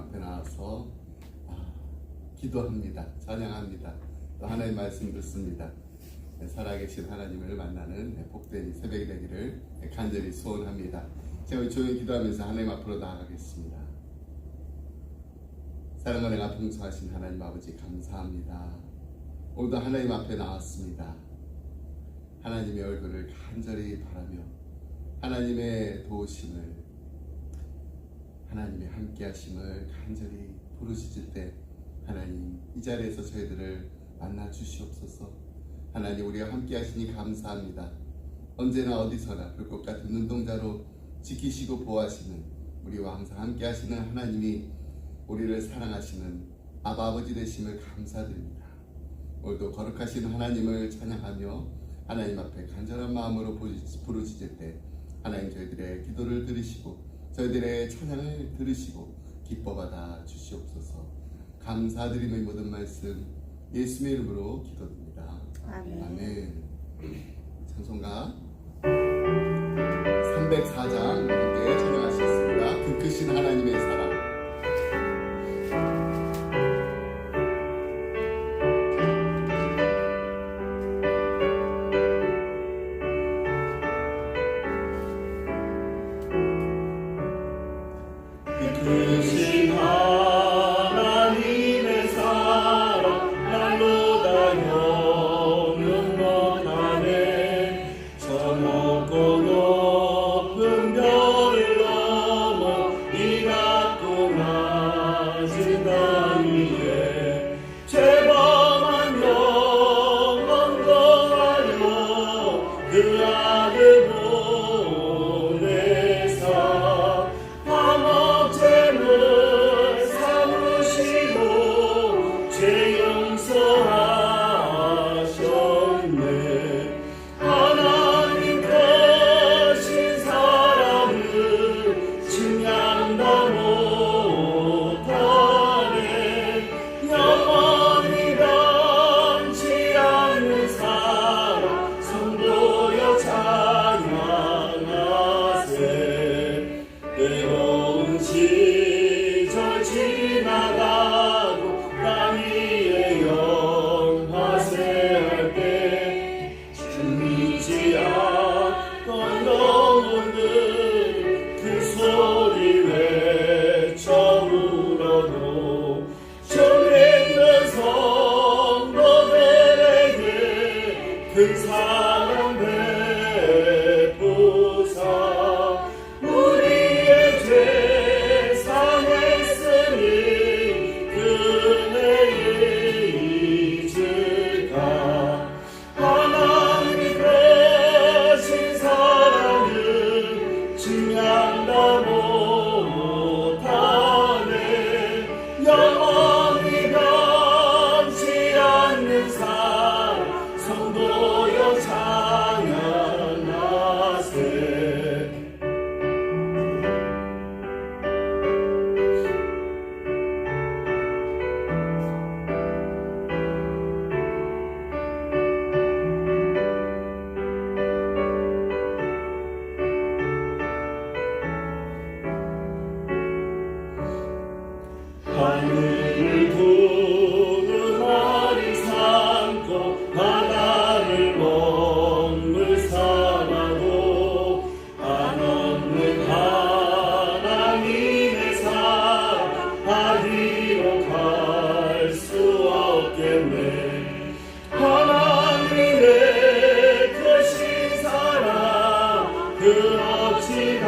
앞에 나와서 기도합니다. 찬양합니다. 또 하나님의 말씀 듣습니다. 살아계신 하나님을 만나는 복된 새벽이 되기를 간절히 소원합니다. 제가 조용히 기도하면서 하나님 앞으로 나아가겠습니다. 사랑과 내가 풍성하신 하나님 아버지 감사합니다. 오늘도 하나님 앞에 나왔습니다. 하나님의 얼굴을 간절히 바라며 하나님의 도우심을, 하나님의 함께 하심을 간절히 부르짖을 때 하나님 이 자리에서 저희들을 만나 주시옵소서. 하나님 우리와 함께 하시니 감사합니다. 언제나 어디서나 불꽃 같은 눈동자로 지키시고 보호하시는, 우리와 항상 함께 하시는 하나님이 우리를 사랑하시는 아버지 되심을 감사드립니다. 오늘도 거룩하신 하나님을 찬양하며 하나님 앞에 간절한 마음으로 부르짖을 때 하나님 저희들의 기도를 들으시고 저희들의 찬양을 들으시고 기뻐받아 주시옵소서. 감사드리며 이 모든 말씀 예수의 이름으로 기도드립니다. 아멘. 아멘. 찬송가 304장 함께 찬양하시겠습니다. 그 크신 하나님의 사랑. 크신 하나님의 사랑 날로 다 영원하네. 저 높고 높은 별을 넘어 이 낮고 낮은 땅 위에 죄범한 영혼 거하여 그 아들 보내사 죄물 삼으시고 죄 용서하셨네. 하나님 크신 사랑을 증량다 못하네. 영원히 변치 않는 사랑 성도여 찬양하세. 때로운 시절 지나가고 땅 위에 영화세할 때 믿지 않던 영혼들 그 소리 외쳐 울어도 전했는 성도들에게 그 사랑 베푸사 우리의 죄 사했으니 그네를 잊을까. 하나님 크신 사랑을 증량다 못하네. 영원히 변치 않는 사랑 성도여 찬양하세. 하늘을 구름아리 삼고 바다를 먹물 삼아도 한없는 하나님의 사랑 어디로 갈 수 없겠네. 하나님의 크신 사랑 그 어찌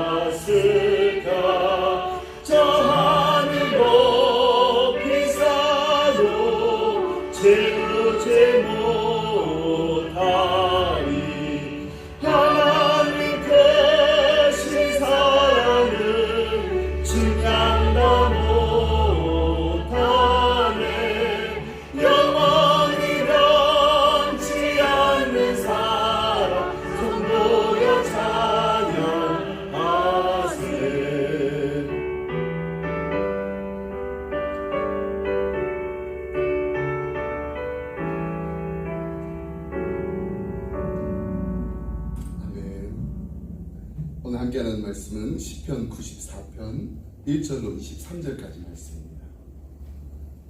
갔을까. 저 하늘 높이 쌓여 채우지 못하리. 하나님 크신 사랑을 증량다 못하네. 영원히 변치 않는 사랑 성도여 찬양하세. 오늘 함께하는 말씀은 시편 94편 1절로 23절까지 말씀입니다.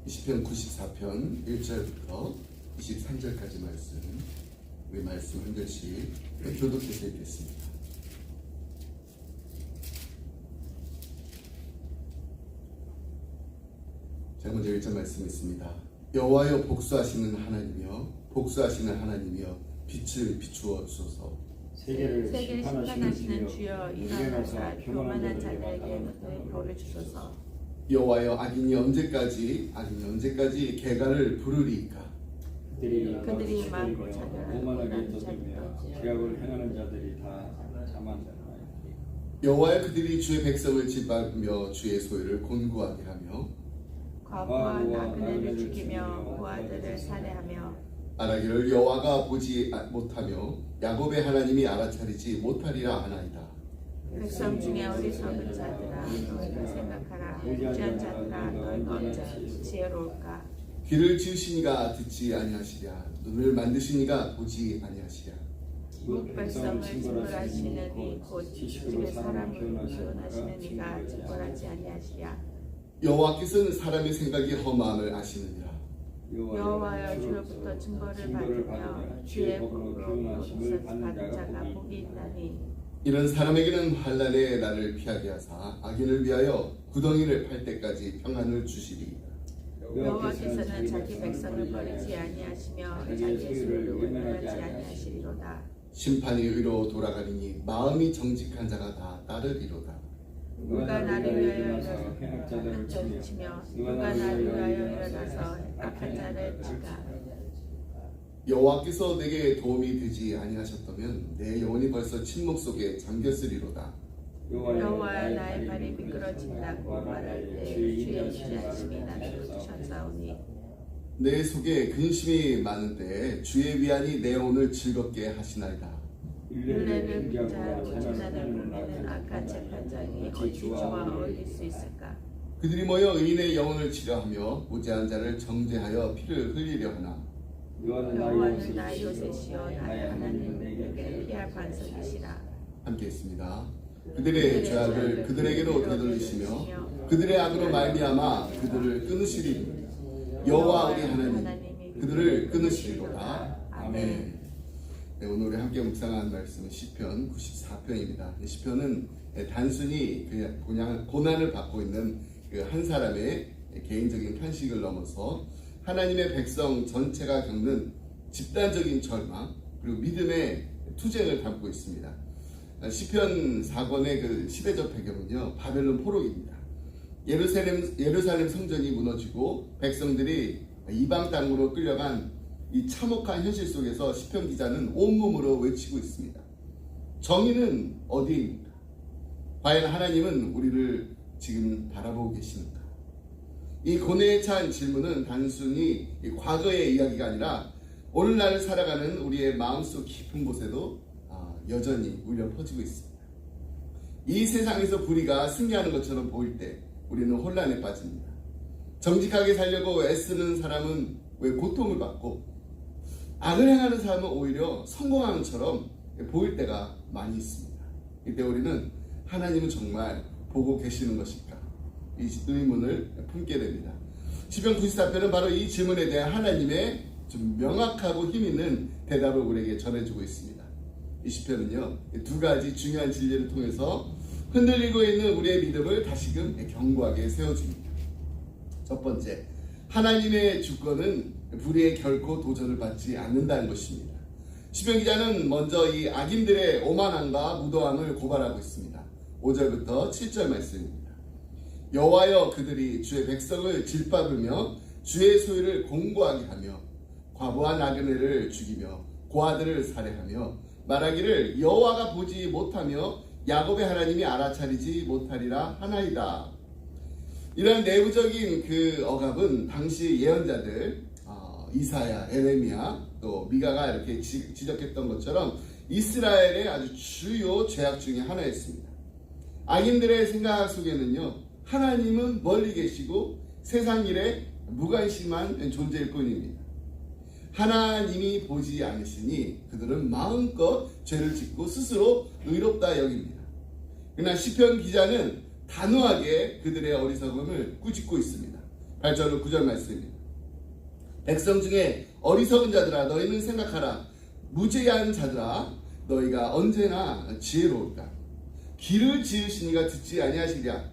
시편 94편 1절부터 23절까지 말씀, 우리 말씀 한 절씩 교독해서 읽겠습니다. 자, 먼저 1절 말씀 있습니다. 여호와여 복수하시는 하나님이여 빛을 비추어 주소서. 세계를 심판하시는 주여 일어나사 교만한 자들에게 벌을 주소서. 여호와여 악인이 언제까지 개가를 부르리이까. 그들이 많고 자녀를 오만하게 떠들며 기락을 행하는 자들이 다 자만하나이다. 여호와여 그들이 주의 백성을 짓밟으며 주의 소유를 곤고하게 하며 과부와 나그네를 죽이며 고아들을 살해하며 말하기를 여호와가 보지 못하며 야곱의 하나님이 알아차리지 못하리라 하나이다. 백성 중에 어리석은 자들아 너희가 생각하라. 무지한 자들아 너희가 어찌 지혜로울까. 귀를 지으시니가 듣지 아니하시랴. 눈을 만드시니가 보지 아니하시랴. 백성을 징벌하시는 이곧 지식으로 사람을 교훈하시는 이가 징벌하지 아니하시랴. 여호와께서는 사람의 생각이 험함을 아시느니라. 여호와여 주로부터 징벌을 받으며 주의 복으로 교훈하심을 받는 자가 복이 있나니. 이런 사람에게는 환난의 날을 피하게 하사 악인을 위하여 구덩이를 팔 때까지 평안을 주시리이다. 여호와께서는 자기 백성을 버리지 아니하시며 자기의 소유를 외면하지 아니하시리로다. 심판이 의로 돌아가리니 마음이 정직한 자가 다 따르리로다. 누가 나를 위하여 일어나서 악한 자를 치며 누가 나를 위하여 일어나서 악한 자를 치까. 여호와께서 내게 도움이 되지 아니하셨다면 내 영혼이 벌써 침묵 속에 잠겼으리로다. 여호와여 나의 발이 미끄러진다고 말할 때 주의 인자하심이 나를 붙이셨사오니. 내 속에 근심이 많은데 주의 위안이 내 영혼을 즐겁게 하시나이다. 율례를 분자하고 재난을 옮기는 악한 재판장이 어찌 주와 어울릴 수 있을까. 그들이 모여 의인의 영혼을 치려하며 무죄한 자를 정죄하여 피를 흘리려 하나. 여호와는 나의 요새시여 나의 하나님 내게 피할 반석이시라. 함께 했습니다. 그들의 죄악을 그들에게로 되돌리시며 그들의 악으로 말미암아 그들을 끊으시리. 여호와 우리 하나님 그들을 끊으시리로다. 아멘. 네, 오늘 우리 함께 묵상한 말씀은 시편 94편입니다. 시편은 단순히 그냥 고난을 받고 있는 그 한 사람의 개인적인 탄식을 넘어서 하나님의 백성 전체가 겪는 집단적인 절망 그리고 믿음의 투쟁을 담고 있습니다. 시편 4권의 그 시대적 배경은요, 바벨론 포로기입니다. 예루살렘 성전이 무너지고 백성들이 이방 땅으로 끌려간 이 참혹한 현실 속에서 시편 기자는 온몸으로 외치고 있습니다. 정의는 어디입니까? 과연 하나님은 우리를 지금 바라보고 계십니까? 이 고뇌에 찬 질문은 단순히 과거의 이야기가 아니라 오늘날 살아가는 우리의 마음속 깊은 곳에도 여전히 울려 퍼지고 있습니다. 이 세상에서 불의가 승리하는 것처럼 보일 때 우리는 혼란에 빠집니다. 정직하게 살려고 애쓰는 사람은 왜 고통을 받고 악을 행하는 사람은 오히려 성공하는 것처럼 보일 때가 많이 있습니다. 이때 우리는 하나님은 정말 보고 계시는 것일까? 이 의문을 품게 됩니다. 시편 94편은 바로 이 질문에 대한 하나님의 좀 명확하고 힘있는 대답을 우리에게 전해주고 있습니다. 이 시편은요, 두 가지 중요한 진리를 통해서 흔들리고 있는 우리의 믿음을 다시금 견고하게 세워줍니다. 첫 번째, 하나님의 주권은 불의에 결코 도전을 받지 않는다는 것입니다. 시편 기자는 먼저 이 악인들의 오만함과 무도함을 고발하고 있습니다. 5절부터 7절 말씀입니다. 여호와여 그들이 주의 백성을 질밟으며 주의 소유를 공고하게 하며 과부와 나그네를 죽이며 고아들을 살해하며 말하기를 여호와가 보지 못하며 야곱의 하나님이 알아차리지 못하리라 하나이다. 이러한 내부적인 그 억압은 당시 예언자들 이사야, 에레미야, 또 미가가 이렇게 지적했던 것처럼 이스라엘의 아주 주요 죄악 중에 하나였습니다. 악인들의 생각 속에는요, 하나님은 멀리 계시고 세상 일에 무관심한 존재일 뿐입니다. 하나님이 보지 않으시니 그들은 마음껏 죄를 짓고 스스로 의롭다 여깁니다. 그러나 시편 기자는 단호하게 그들의 어리석음을 꾸짖고 있습니다. 8절 9절 말씀입니다. 백성 중에 어리석은 자들아 너희는 생각하라. 무죄한 자들아 너희가 언제나 지혜로울까. 귀를 지으시니가 듣지 아니하시랴.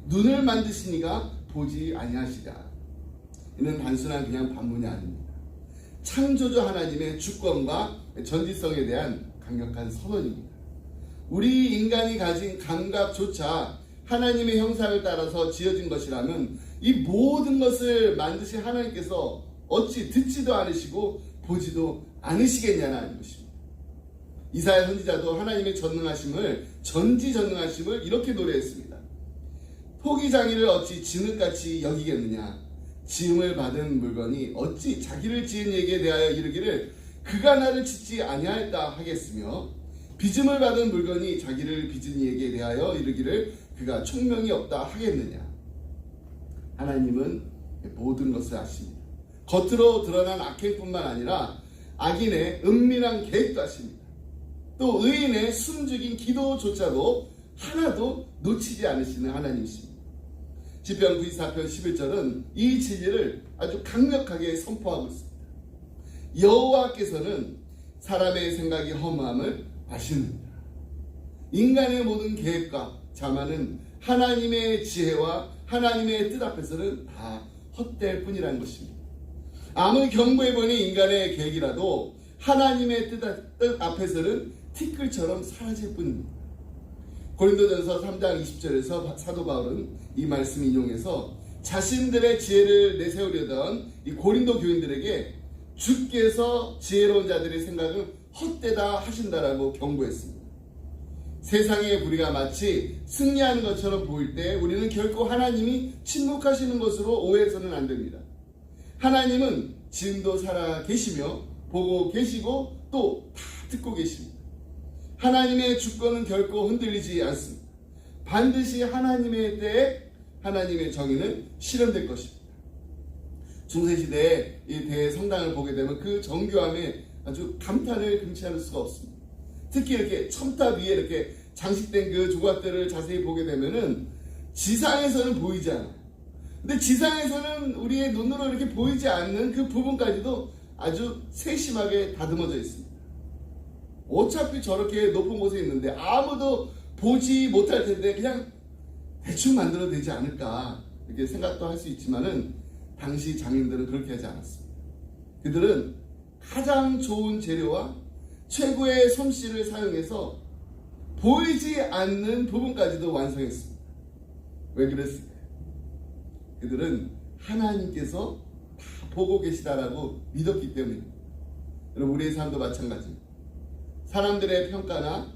눈을 만드시니가 보지 아니하시랴. 이는 단순한 그냥 반문이 아닙니다. 창조주 하나님의 주권과 전지성에 대한 강력한 선언입니다. 우리 인간이 가진 감각조차 하나님의 형상을 따라서 지어진 것이라면 이 모든 것을 만드신 하나님께서 어찌 듣지도 않으시고 보지도 않으시겠냐는 것입니다. 이사야 선지자도 하나님의 전지전능하심을 이렇게 노래했습니다. 토기장이를 어찌 진흙같이 여기겠느냐. 지음을 받은 물건이 어찌 자기를 지은 얘기에 대하여 이르기를 그가 나를 짓지 아니하였다 하겠으며 빚음을 받은 물건이 자기를 빚은 얘기에 대하여 이르기를 그가 총명이 없다 하겠느냐. 하나님은 모든 것을 아십니다. 겉으로 드러난 악행뿐만 아니라 악인의 은밀한 계획도 아십니다. 또 의인의 숨죽인 기도조차도 하나도 놓치지 않으시는 하나님이십니다. 시편 94편 11절은 이 진리를 아주 강력하게 선포하고 있습니다. 여호와께서는 사람의 생각이 허무함을 아시느니라. 인간의 모든 계획과 자만은 하나님의 지혜와 하나님의 뜻 앞에서는 다 헛될 뿐이라는 것입니다. 아무리 경고해보니 인간의 계획이라도 하나님의 뜻 앞에서는 티끌처럼 사라질 뿐입니다. 고린도전서 3장 20절에서 사도 바울은 이 말씀 인용해서 자신들의 지혜를 내세우려던 이 고린도 교인들에게 주께서 지혜로운 자들의 생각은 헛되다 하신다라고 경고했습니다. 세상의 불의가 마치 승리하는 것처럼 보일 때 우리는 결코 하나님이 침묵하시는 것으로 오해해서는 안 됩니다. 하나님은 지금도 살아 계시며 보고 계시고 또 다 듣고 계십니다. 하나님의 주권은 결코 흔들리지 않습니다. 반드시 하나님의 때에 하나님의 정의는 실현될 것입니다. 중세시대에 이 대성당을 보게 되면 그 정교함에 아주 감탄을 금치 않을 수가 없습니다. 특히 이렇게 첨탑 위에 이렇게 장식된 그 조각들을 자세히 보게 되면은 지상에서는 보이지 않아요. 근데 지상에서는 우리의 눈으로 이렇게 보이지 않는 그 부분까지도 아주 세심하게 다듬어져 있습니다. 어차피 저렇게 높은 곳에 있는데 아무도 보지 못할 텐데 그냥 대충 만들어도 되지 않을까 이렇게 생각도 할 수 있지만은 당시 장인들은 그렇게 하지 않았습니다. 그들은 가장 좋은 재료와 최고의 솜씨를 사용해서 보이지 않는 부분까지도 완성했습니다. 왜 그랬을까요? 그들은 하나님께서 다 보고 계시다라고 믿었기 때문입니다. 여러분 우리의 삶도 마찬가지입니다. 사람들의 평가나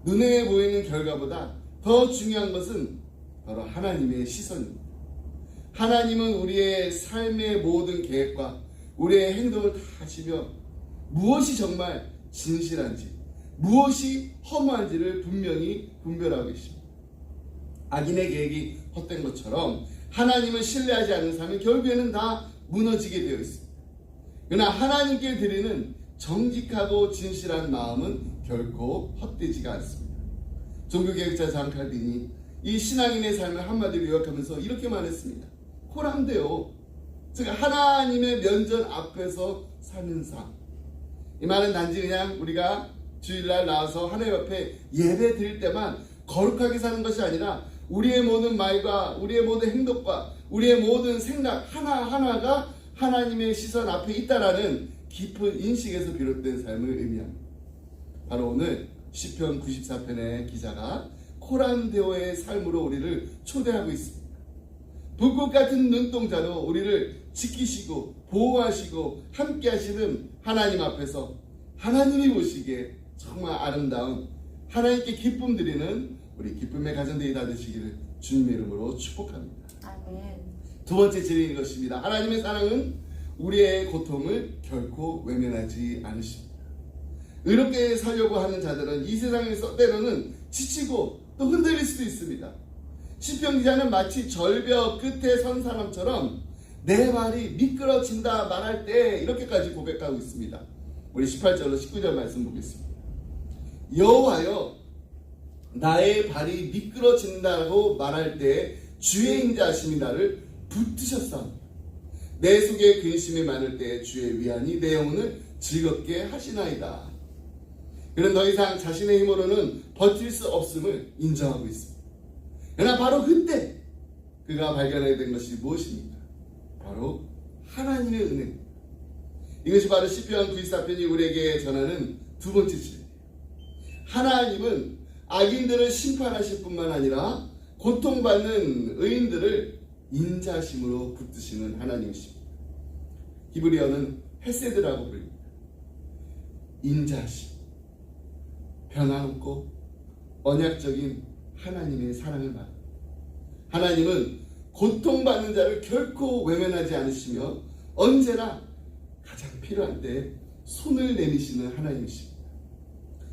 눈에 보이는 결과보다 더 중요한 것은 바로 하나님의 시선입니다. 하나님은 우리의 삶의 모든 계획과 우리의 행동을 다 하시며 무엇이 정말 진실한지 무엇이 허무한지를 분명히 분별하고 계십니다. 악인의 계획이 헛된 것처럼 하나님을 신뢰하지 않는 삶은 결국에는 다 무너지게 되어 있습니다. 그러나 하나님께 드리는 정직하고 진실한 마음은 결코 헛되지가 않습니다. 종교개혁자 잔 칼빈이 이 신앙인의 삶을 한마디로 요약하면서 이렇게 말했습니다. 호랑대요. 즉 하나님의 면전 앞에서 사는 삶. 이 말은 단지 그냥 우리가 주일날 나와서 하나님 앞에 예배 드릴 때만 거룩하게 사는 것이 아니라 우리의 모든 말과 우리의 모든 행동과 우리의 모든 생각 하나하나가 하나님의 시선 앞에 있다라는 깊은 인식에서 비롯된 삶을 의미합니다. 바로 오늘 시편 94편의 기자가 코란데오의 삶으로 우리를 초대하고 있습니다. 불꽃 같은 눈동자로 우리를 지키시고 보호하시고 함께 하시는 하나님 앞에서 하나님이 보시기에 정말 아름다운 하나님께 기쁨 드리는 우리 기쁨의 가정들이 다 되시기를 주님의 이름으로 축복합니다. 아멘. 두 번째 진리인 것입니다. 하나님의 사랑은 우리의 고통을 결코 외면하지 않으십니다. 의롭게 살려고 하는 자들은 이 세상에서 때로는 지치고 또 흔들릴 수도 있습니다. 시편 기자는 마치 절벽 끝에 선 사람처럼 내 말이 미끄러진다 말할 때 이렇게까지 고백하고 있습니다. 우리 18절로 19절 말씀 보겠습니다. 여호와여 나의 발이 미끄러진다고 말할 때 주의 인자하심이 나를 붙드셨사옵니다. 내 속에 근심이 많을 때 주의 위안이 내 영혼을 즐겁게 하시나이다. 그는 더 이상 자신의 힘으로는 버틸 수 없음을 인정하고 있습니다. 그러나 바로 그때 그가 발견하게 된 것이 무엇입니까? 바로 하나님의 은혜입니다. 이것이 바로 시편 94편이 우리에게 전하는 두 번째 진리예요. 하나님은 악인들을 심판하실 뿐만 아니라 고통받는 의인들을 인자심으로 붙드시는 하나님이십니다. 히브리어는 헤세드라고 불립니다. 인자심, 변함없고 언약적인 하나님의 사랑을 말합니다. 하나님은 고통받는 자를 결코 외면하지 않으시며 언제나 가장 필요한 때 손을 내미시는 하나님이십니다.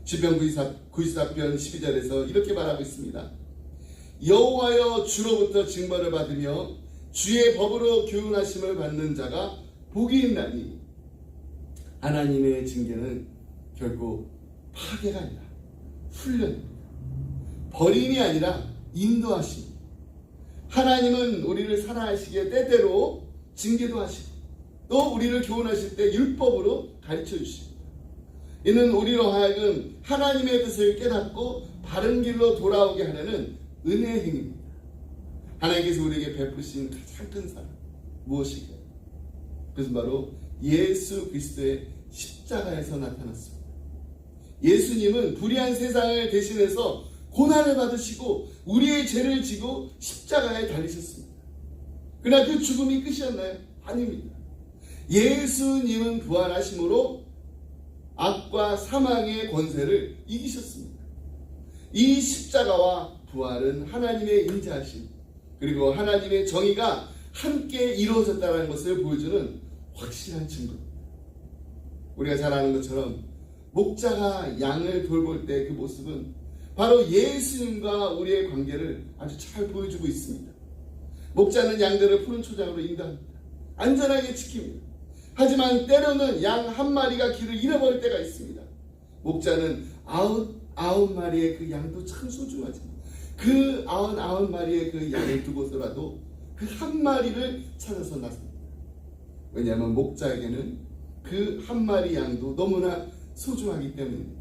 시편 94편 12절에서 이렇게 말하고 있습니다. 여호와여 주로부터 징벌을 받으며 주의 법으로 교훈하심을 받는 자가 복이 있나니. 하나님의 징계는 결국 파괴가 아니라 훈련입니다. 버림이 아니라 인도하십니다. 하나님은 우리를 사랑하시기에 때때로 징계도 하시고 또 우리를 교훈하실 때 율법으로 가르쳐 주십니다. 이는 우리로 하여금 하나님의 뜻을 깨닫고 바른 길로 돌아오게 하려는 은혜의 행위입니다. 하나님께서 우리에게 베푸신 가장 큰 사랑 무엇일까요? 그것은 바로 예수 그리스도의 십자가에서 나타났습니다. 예수님은 불의한 세상을 대신해서 고난을 받으시고 우리의 죄를 지고 십자가에 달리셨습니다. 그러나 그 죽음이 끝이었나요? 아닙니다. 예수님은 부활하심으로 악과 사망의 권세를 이기셨습니다. 이 십자가와 부활은 하나님의 인자하심 그리고 하나님의 정의가 함께 이루어졌다는 것을 보여주는 확실한 증거입니다. 우리가 잘 아는 것처럼 목자가 양을 돌볼 때 그 모습은 바로 예수님과 우리의 관계를 아주 잘 보여주고 있습니다. 목자는 양들을 푸른 초장으로 인도합니다. 안전하게 지킵니다. 하지만 때로는 양 한 마리가 길을 잃어버릴 때가 있습니다. 목자는 아홉 마리의 그 양도 참 소중하지만 그 99마리의 그 양을 두고서라도 그 한 마리를 찾아서 나섭니다. 왜냐하면 목자에게는 그 한 마리 양도 너무나 소중하기 때문입니다.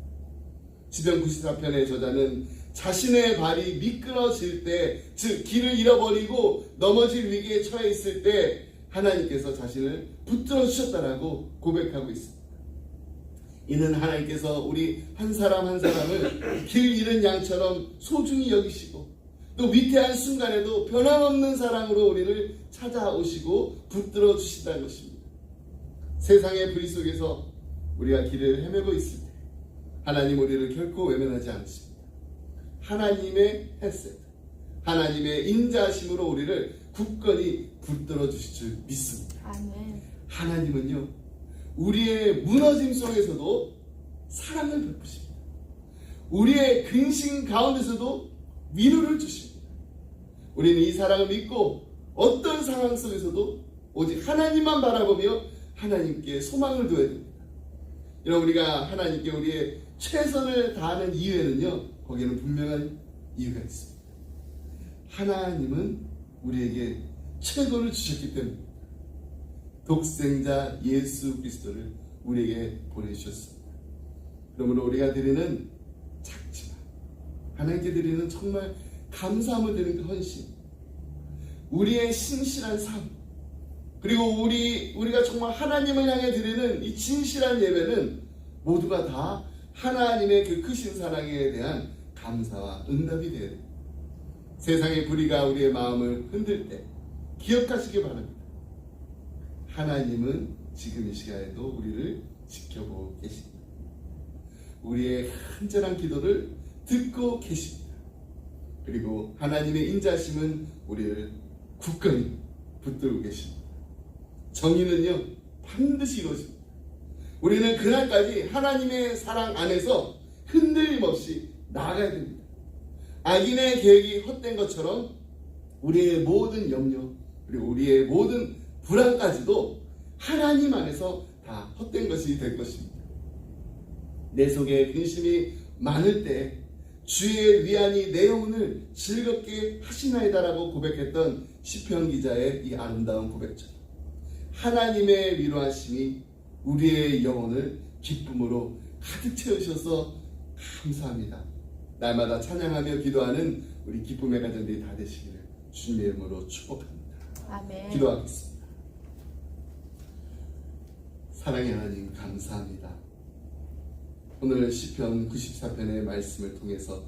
시편 94편의 저자는 자신의 발이 미끄러질 때, 즉 길을 잃어버리고 넘어질 위기에 처해 있을 때 하나님께서 자신을 붙들어 주셨다라고 고백하고 있습니다. 이는 하나님께서 우리 한 사람 한 사람을 길 잃은 양처럼 소중히 여기시고 또 위태한 순간에도 변함없는 사랑으로 우리를 찾아오시고 붙들어 주신다는 것입니다. 세상의 불의 속에서 우리가 길을 헤매고 있을 때 하나님 우리를 결코 외면하지 않으십니다. 하나님의 헤세드, 하나님의 인자하심으로 우리를 굳건히 붙들어 주실 줄 믿습니다. 아멘. 하나님은요 우리의 무너짐 속에서도 사랑을 베푸십니다. 우리의 근심 가운데서도 위로를 주십니다. 우리는 이 사랑을 믿고 어떤 상황 속에서도 오직 하나님만 바라보며 하나님께 소망을 둬야 됩니다. 여러분, 우리가 하나님께 우리의 최선을 다하는 이유에는요 거기에는 분명한 이유가 있습니다. 하나님은 우리에게 최고를 주셨기 때문입니다. 독생자 예수 그리스도를 우리에게 보내주셨습니다. 그러므로 우리가 드리는 작지만 하나님께 드리는 정말 감사함을 드리는 그 헌신, 우리의 신실한 삶, 그리고 우리가 정말 하나님을 향해 드리는 이 진실한 예배는 모두가 다 하나님의 그 크신 사랑에 대한 감사와 응답이 되어야 됩니다. 세상의 불의가 우리의 마음을 흔들 때 기억하시기 바랍니다. 하나님은 지금 이 시간에도 우리를 지켜보고 계십니다. 우리의 간절한 기도를 듣고 계십니다. 그리고 하나님의 인자심은 우리를 굳건히 붙들고 계십니다. 정의는요 반드시 이루어집니다. 우리는 그날까지 하나님의 사랑 안에서 흔들림 없이 나아가야 됩니다. 악인의 계획이 헛된 것처럼 우리의 모든 염려 그리고 우리의 모든 불안까지도 하나님 안에서 다 헛된 것이 될 것입니다. 내 속에 근심이 많을 때 주의 위안이 내 영혼을 즐겁게 하시나이다라고 고백했던 시편 기자의 이 아름다운 고백처럼 하나님의 위로하심이 우리의 영혼을 기쁨으로 가득 채우셔서 감사합니다. 날마다 찬양하며 기도하는 우리 기쁨의 가정들이 다 되시기를 주님의 이름으로 축복합니다. 아멘. 기도하겠습니다. 사랑의 하나님 감사합니다. 오늘 시편 94편의 말씀을 통해서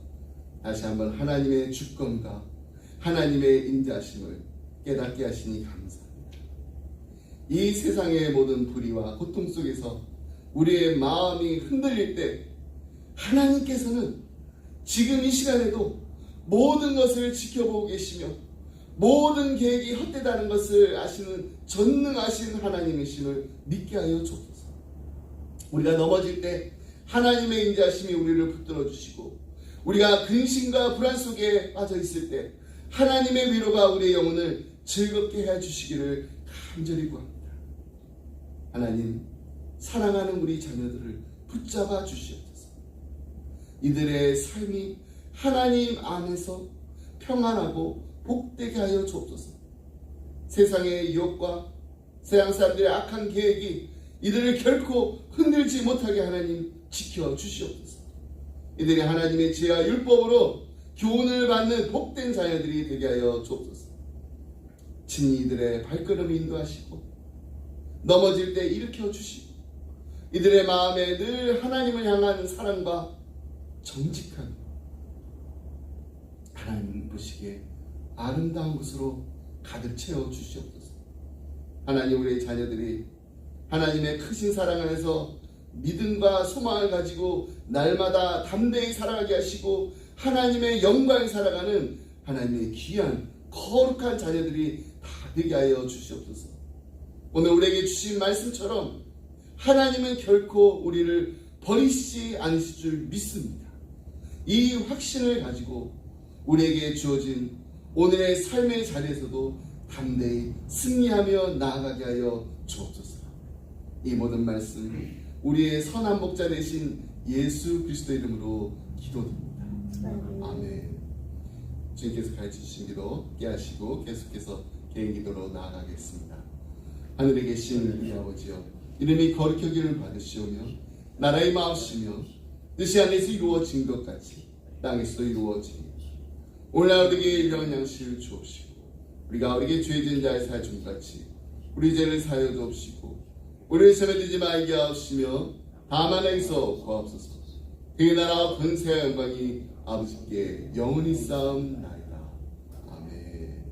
다시 한번 하나님의 주권과 하나님의 인자심을 깨닫게 하시니 감사합니다. 이 세상의 모든 불의와 고통 속에서 우리의 마음이 흔들릴 때 하나님께서는 지금 이 시간에도 모든 것을 지켜보고 계시며 모든 계획이 헛되다는 것을 아시는 전능하신 하나님이심을 믿게 하여 주옵소서. 우리가 넘어질 때 하나님의 인자심이 우리를 붙들어 주시고 우리가 근심과 불안 속에 빠져 있을 때 하나님의 위로가 우리의 영혼을 즐겁게 해 주시기를 간절히 구합니다. 하나님, 사랑하는 우리 자녀들을 붙잡아 주시옵소서. 이들의 삶이 하나님 안에서 평안하고 복되게 하여 주옵소서. 세상의 유혹과 세상 사람들의 악한 계획이 이들을 결코 흔들지 못하게 하나님 지켜 주시옵소서. 이들이 하나님의 지혜와 율법으로 교훈을 받는 복된 자녀들이 되게 하여 주옵소서. 친히 이들의 발걸음을 인도하시고 넘어질 때 일으켜 주시고 이들의 마음에 늘 하나님을 향한 사랑과 정직한 하나님 보시기에 아름다운 것으로 가득 채워 주시옵소서. 하나님, 우리의 자녀들이 하나님의 크신 사랑 안에서 믿음과 소망을 가지고 날마다 담대히 살아가게 하시고 하나님의 영광을 살아가는 하나님의 귀한 거룩한 자녀들이 다 되게 하여 주시옵소서. 오늘 우리에게 주신 말씀처럼 하나님은 결코 우리를 버리시지 않으실 줄 믿습니다. 이 확신을 가지고 우리에게 주어진 오늘의 삶의 자리에서도 담대히 승리하며 나아가게 하여 주옵소서. 이 모든 말씀 우리의 선한 목자 되신 예수 그리스도 이름으로 기도드립니다. 아멘. 주님께서 가르치신 기도 깨하시고 계속해서 개인 기도로 나아가겠습니다. 하늘에 계신 우리 아버지여, 이름이 거룩하기를 받으시오며 나라의 마음이시며 뜻이 하늘에서 이루어진 것 같이 땅에서도 이루어지니 오늘날 우리에게 일용할 양식을 주옵시고 우리가 우리에게 죄진 자의 사여 준 같이 우리 죄를 사여 주옵시고 우리를 시험에 들지 말게 하옵시며 다만 행서 구하옵소서. 그의 나라와 권세와 영광이 아버지께 영원히 쌓음나이다. 아멘.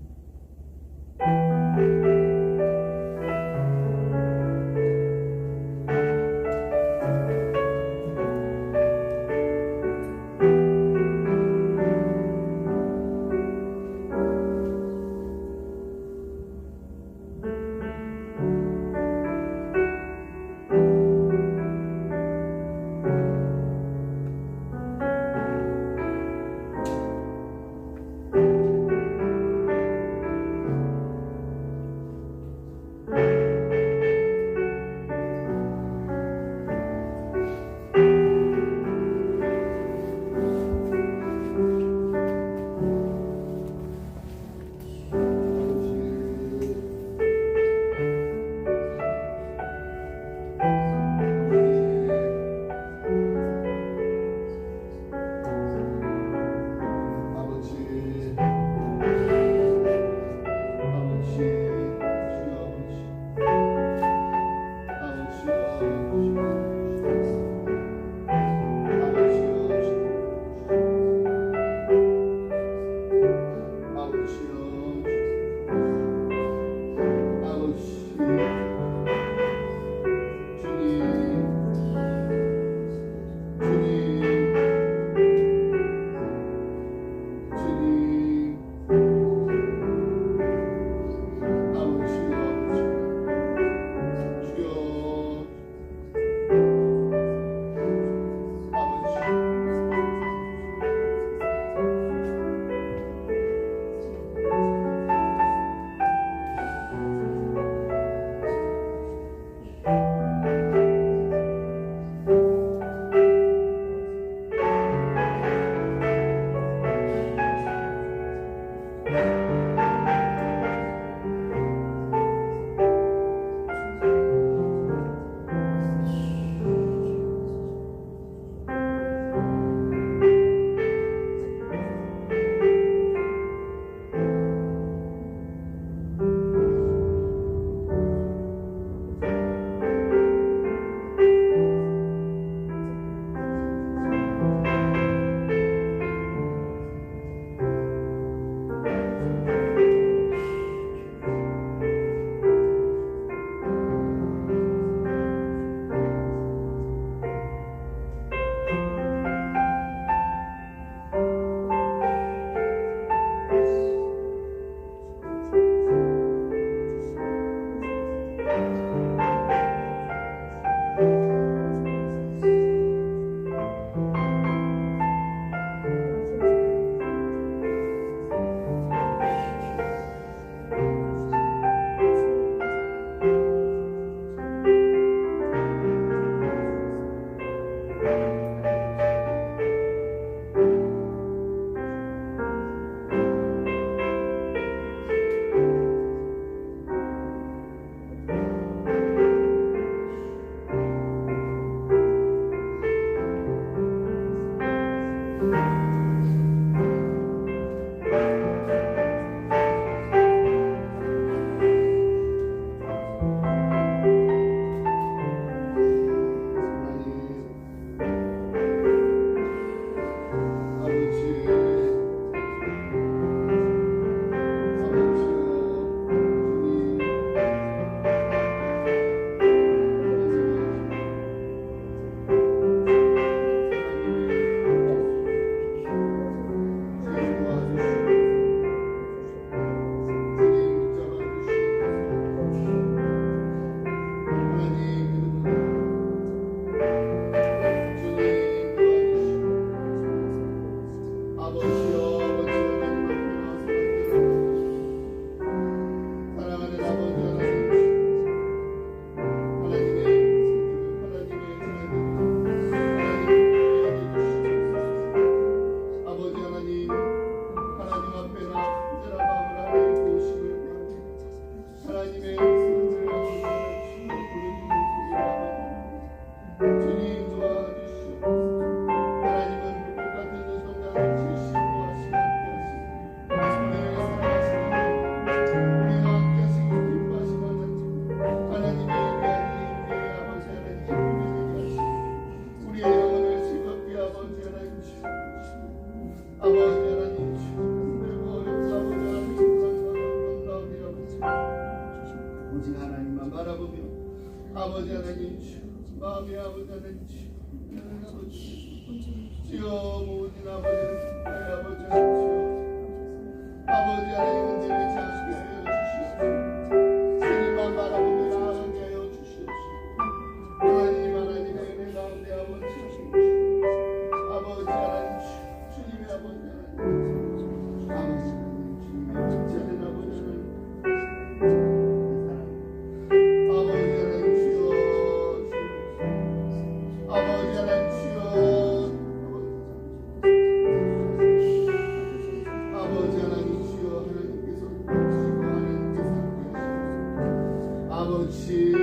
아버지 하나님 주 마음의 아버지 하나님 주 주여 모든 아버지를 기뻐해 아버지 하나님 주여 아버지 하나님 은혜를 자식게 하여 주시옵소서 주님만 바라보며 나아가게 하여 주시옵소서 하나님 하나님의 은혜 가운데 아버지 아버지 하나님 주님의 아버지 하나님 아버지 하나님 주님의 진짜된 아버지 하나님 아버지 하나님 주여 아버지 하나님 주여 아버지 하나님 주여 하나님께서 주시고 하나님께서 함께하시고 아버지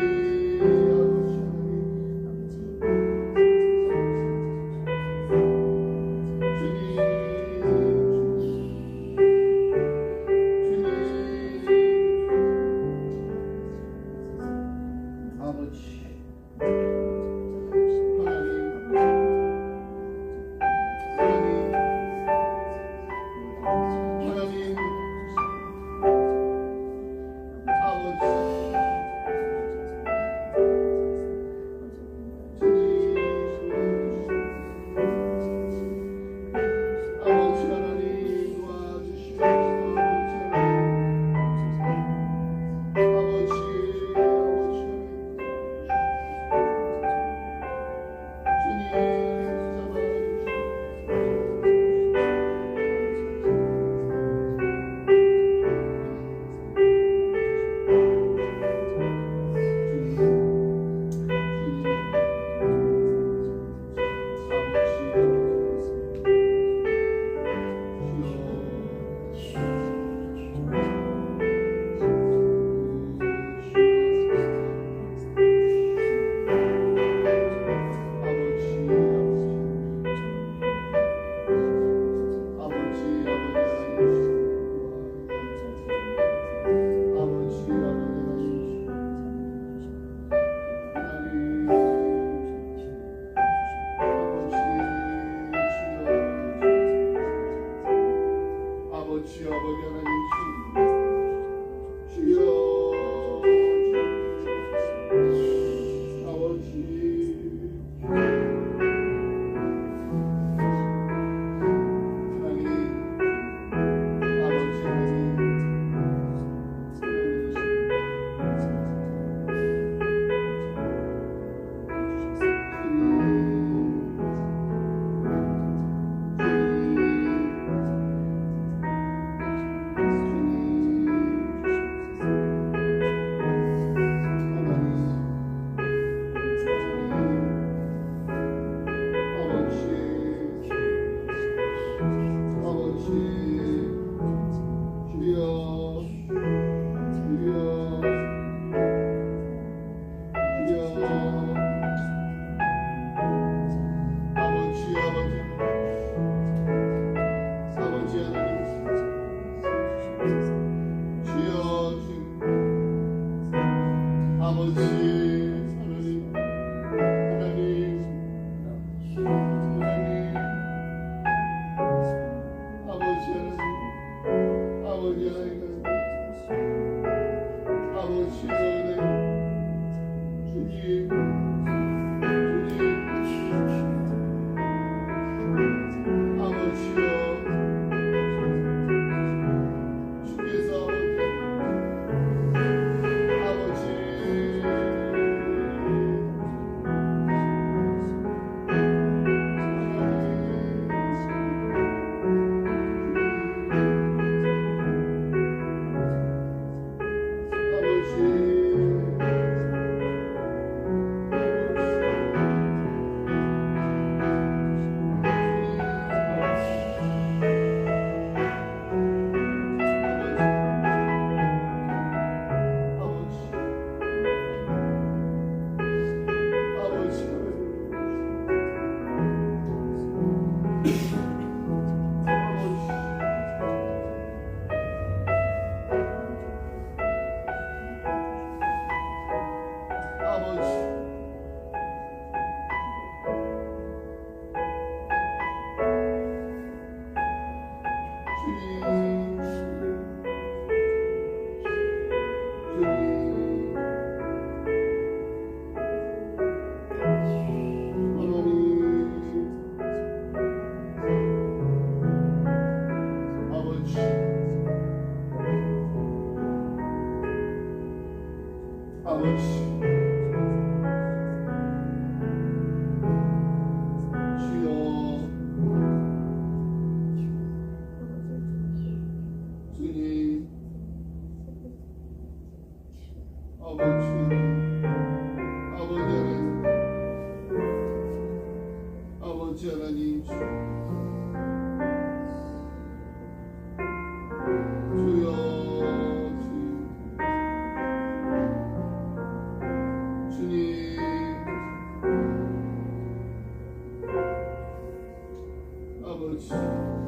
아버지 하나님 주여 주님 아버지